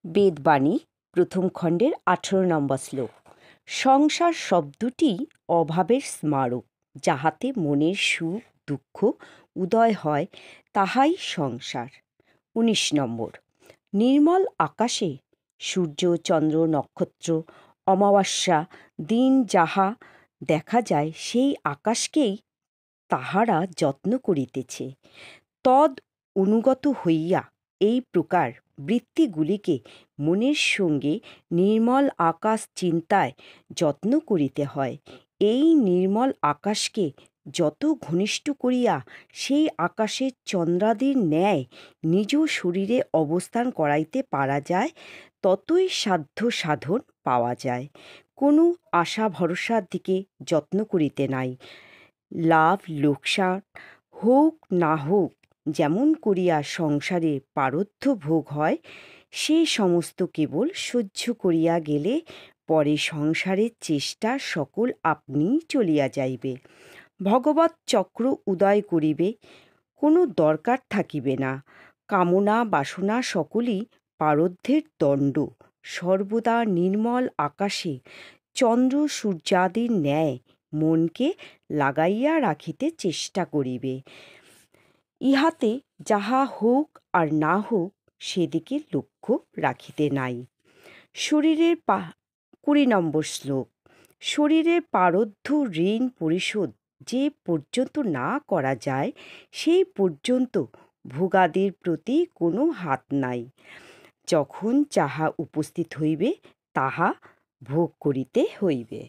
বেদবাণী প্রথম খণ্ডের 18 নম্বর শ্লোক। সংসার শব্দটি অভাবের স্মারক, যাহাতে মনের সুখ দুঃখ উদয় হয়, তাহাই সংসার। 19 নম্বর। নির্মল আকাশে সূর্য চন্দ্র নক্ষত্র অমাবস্যা দিন যাহা দেখা যায়, সেই আকাশকেই তাহারা যত্ন করিতেছে। তদ অনুগত হইয়া এই প্রকার বৃত্তিগুলিকে মনের সঙ্গে নির্মল আকাশ চিন্তায় যত্ন করিতে হয়। এই নির্মল আকাশকে যত ঘনিষ্ঠ করিয়া সেই আকাশের চন্দ্রাদির ন্যায় নিজ শরীরে অবস্থান করাইতে পারা যায়, ততই সাধ্য সাধন পাওয়া যায়। কোনো আশা ভরসার দিকে যত্ন করিতে নাই। লাভ লোকসান হোক না হোক, যেমন করিয়া সংসারে পারথ্য ভোগ হয়, সে সমস্ত কেবল সহ্য করিয়া গেলে পরে সংসারের চেষ্টা সকল আপনিই চলিয়া যাইবে। ভগবৎ চক্র উদয় করিবে, কোনো দরকার থাকিবে না। কামনা বাসনা সকলই পারধ্যের দণ্ড। সর্বদা নির্মল আকাশে চন্দ্র সূর্যাদির ন্যায় মনকে লাগাইয়া রাখিতে চেষ্টা করিবে। ইহাতে যাহা হোক আর না হোক, সেদিকে লক্ষ্য রাখিতে নাই। শরীরের 20 নম্বর শ্লোক। শরীরের পারদ্ধ ঋণ পরিশোধ যে পর্যন্ত না করা যায়, সেই পর্যন্ত ভোগাদির প্রতি কোনো হাত নাই। যখন যাহা উপস্থিত হইবে, তাহা ভোগ করিতে হইবে।